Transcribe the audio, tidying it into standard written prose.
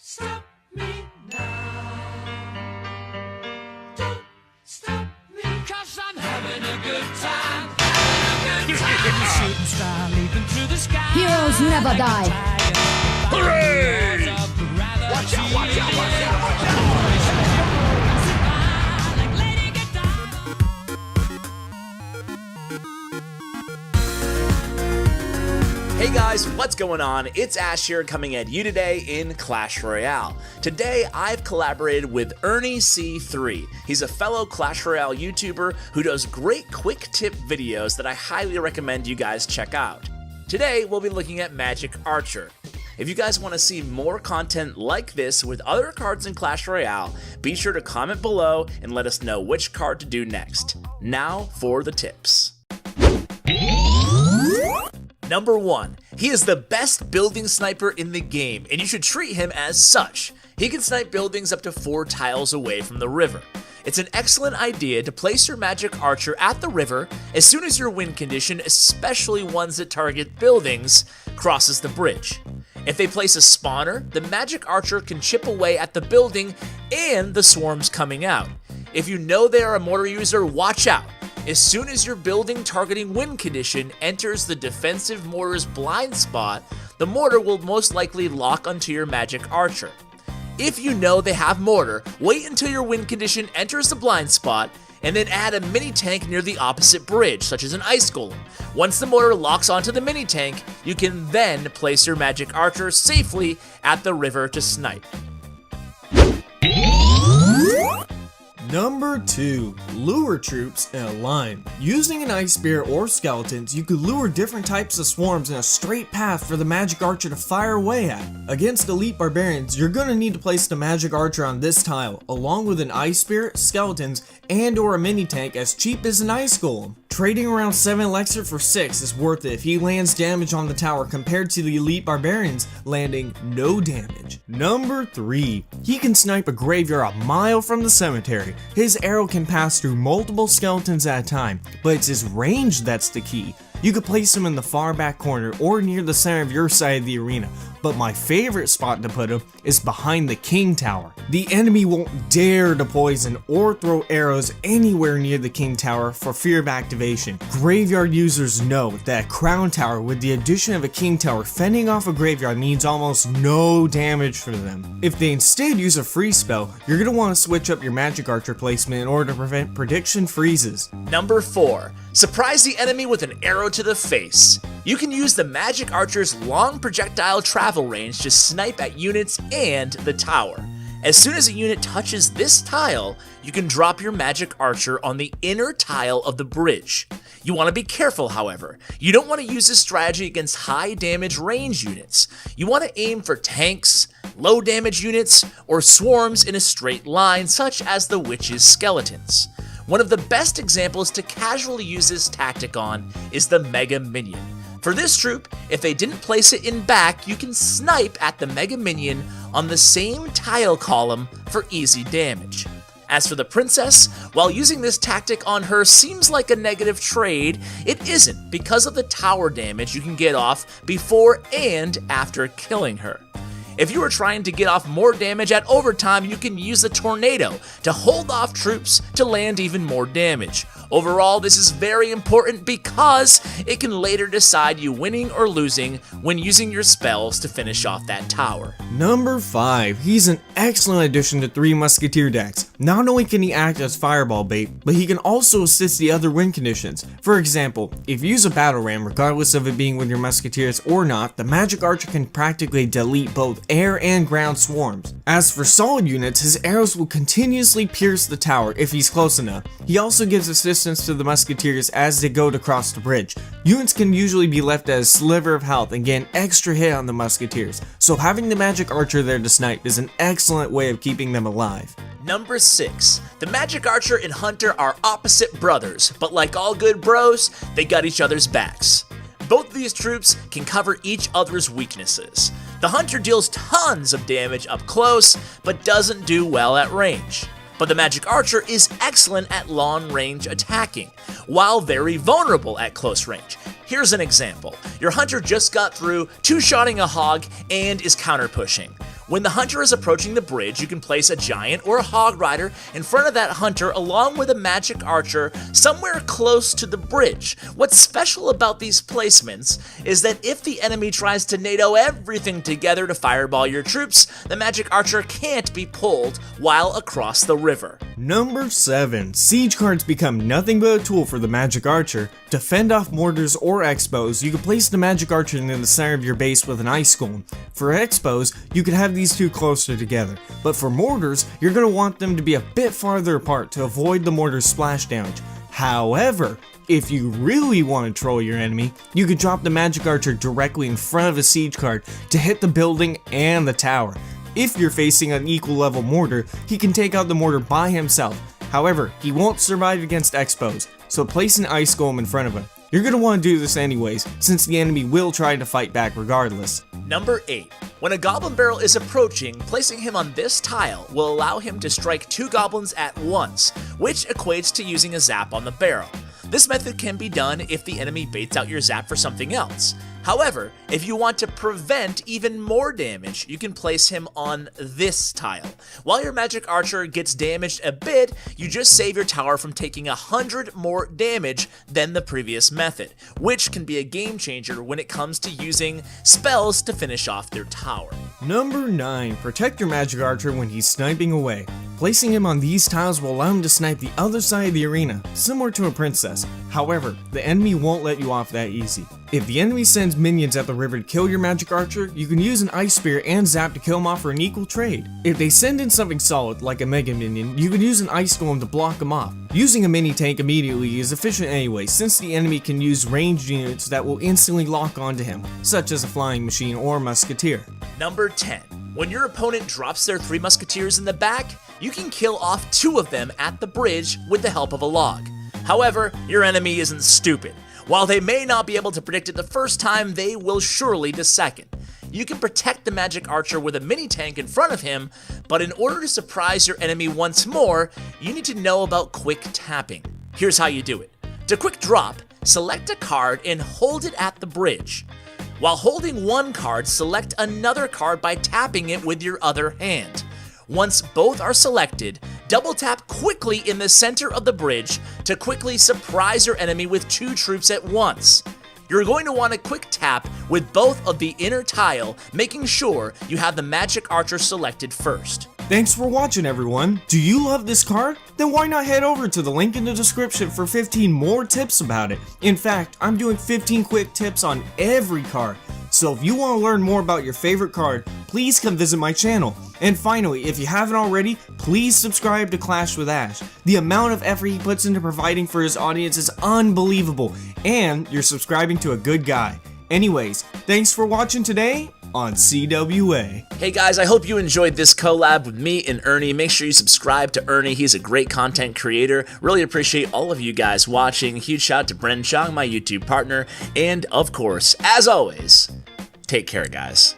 stop me now. Don't stop me, 'cause I'm having a good time. Having a good time. Shooting star leaping through the sky. Heroes never die. Hooray! Watch out, watch out, watch out, watch out! Hey guys, what's going on? It's Ash here coming at you today in Clash Royale. Today I've collaborated with Ernie C3. He's a fellow Clash Royale YouTuber who does great quick tip videos that I highly recommend you guys check out. Today we'll be looking at Magic Archer. If you guys want to see more content like this with other cards in Clash Royale, be sure to comment below and let us know which card to do next. Now for the tips. Number 1. He is the best building sniper in the game, and you should treat him as such. He can snipe buildings up to 4 tiles away from the river. It's an excellent idea to place your Magic Archer at the river as soon as your win condition, especially ones that target buildings, crosses the bridge. If they place a spawner, the Magic Archer can chip away at the building and the swarms coming out. If you know they are a mortar user, watch out. As soon as your building targeting win condition enters the defensive mortar's blind spot, the mortar will most likely lock onto your Magic Archer. If you know they have mortar, wait until your win condition enters the blind spot, and then add a mini tank near the opposite bridge, such as an ice golem. Once the mortar locks onto the mini tank, you can then place your Magic Archer safely at the river to snipe. Number 2. Lure troops in a line. Using an ice spear or skeletons, you could lure different types of swarms in a straight path for the Magic Archer to fire away at. Against elite barbarians, you're gonna need to place the Magic Archer on this tile, along with an ice spear, skeletons, and or a mini tank as cheap as an ice golem. Trading around 7 elixir for 6 is worth it if he lands damage on the tower compared to the elite barbarians landing no damage. Number 3. He can snipe a graveyard a mile from the cemetery. His arrow can pass through multiple skeletons at a time, but it's his range that's the key. You could place him in the far back corner or near the center of your side of the arena, but my favorite spot to put him is behind the King Tower. The enemy won't dare to poison or throw arrows anywhere near the King Tower for fear of activation. Graveyard users know that a Crown Tower with the addition of a King Tower fending off a graveyard means almost no damage for them. If they instead use a freeze spell, you're going to want to switch up your Magic Archer placement in order to prevent prediction freezes. Number 4. Surprise the enemy with an arrow to the face. You can use the Magic Archer's long projectile travel range to snipe at units and the tower. As soon as a unit touches this tile, you can drop your Magic Archer on the inner tile of the bridge. You want to be careful, however. You don't want to use this strategy against high damage range units. You want to aim for tanks, low damage units, or swarms in a straight line, such as the Witch's skeletons. One of the best examples to casually use this tactic on is the Mega Minion. For this troop, if they didn't place it in back, you can snipe at the Mega Minion on the same tile column for easy damage. As for the Princess, while using this tactic on her seems like a negative trade, it isn't because of the tower damage you can get off before and after killing her. If you are trying to get off more damage at overtime, you can use the Tornado to hold off troops to land even more damage. Overall, this is very important because it can later decide you winning or losing when using your spells to finish off that tower. Number 5. He's an excellent addition to 3 Musketeer decks. Not only can he act as fireball bait, but he can also assist the other win conditions. For example, if you use a battle ram, regardless of it being with your Musketeers or not, the Magic Archer can practically delete both air and ground swarms. As for solid units, his arrows will continuously pierce the tower if he's close enough. He also gives assistance to the Musketeers as they go to cross the bridge. Units can usually be left at a sliver of health and get an extra hit on the Musketeers, so having the Magic Archer there to snipe is an excellent way of keeping them alive. Number 6. The Magic Archer and Hunter are opposite brothers, but like all good bros, they got each other's backs. Both of these troops can cover each other's weaknesses. The Hunter deals tons of damage up close, but doesn't do well at range. But the Magic Archer is excellent at long range attacking, while very vulnerable at close range. Here's an example. Your Hunter just got through two-shotting a hog and is counter-pushing. When the hunter is approaching the bridge, you can place a giant or a hog rider in front of that hunter along with a magic archer somewhere close to the bridge. What's special about these placements is that if the enemy tries to NATO everything together to fireball your troops, the magic archer can't be pulled while across the river. Number 7. Siege cards become nothing but a tool for the magic archer. To fend off mortars or expos, you can place the magic archer in the center of your base with an ice golem. For expos, you can have these two closer together, but for mortars, you're going to want them to be a bit farther apart to avoid the mortar's splash damage. However, if you really want to troll your enemy, you could drop the magic archer directly in front of a siege card to hit the building and the tower. If you're facing an equal level mortar, he can take out the mortar by himself. However, he won't survive against expos, so place an ice golem in front of him. You're going to want to do this anyways, since the enemy will try to fight back regardless. Number 8. When a goblin barrel is approaching, placing him on this tile will allow him to strike 2 goblins at once, which equates to using a zap on the barrel. This method can be done if the enemy baits out your zap for something else. However, if you want to prevent even more damage, you can place him on this tile. While your magic archer gets damaged a bit, you just save your tower from taking 100 more damage than the previous method, which can be a game changer when it comes to using spells to finish off their tower. Number 9. Protect your magic archer when he's sniping away. Placing him on these tiles will allow him to snipe the other side of the arena, similar to a princess. However, the enemy won't let you off that easy. If the enemy sends minions at the river to kill your magic archer, you can use an ice spear and zap to kill him off for an equal trade. If they send in something solid, like a mega minion, you can use an ice golem to block them off. Using a mini tank immediately is efficient anyway, since the enemy can use ranged units that will instantly lock onto him, such as a flying machine or musketeer. Number 10. When your opponent drops their 3 musketeers in the back, you can kill off 2 of them at the bridge with the help of a log. However, your enemy isn't stupid. While they may not be able to predict it the first time, they will surely the second. You can protect the magic archer with a mini tank in front of him, but in order to surprise your enemy once more, you need to know about quick tapping. Here's how you do it. To quick drop, select a card and hold it at the bridge. While holding one card, select another card by tapping it with your other hand. Once both are selected, double tap quickly in the center of the bridge to quickly surprise your enemy with 2 troops at once. You're going to want to quick tap with both of the inner tile, making sure you have the magic archer selected first. Thanks for watching, everyone. Do you love this card? Then why not head over to the link in the description for 15 more tips about it. In fact, I'm doing 15 quick tips on every card. So if you want to learn more about your favorite card, please come visit my channel. And finally, if you haven't already, please subscribe to Clash with Ash. The amount of effort he puts into providing for his audience is unbelievable, and you're subscribing to a good guy. Anyways, thanks for watching today on CWA. Hey guys, I hope you enjoyed this collab with me and Ernie. Make sure you subscribe to Ernie. He's a great content creator. Really appreciate all of you guys watching. Huge shout out to Bren Chong, my YouTube partner. And of course, as always, take care, guys.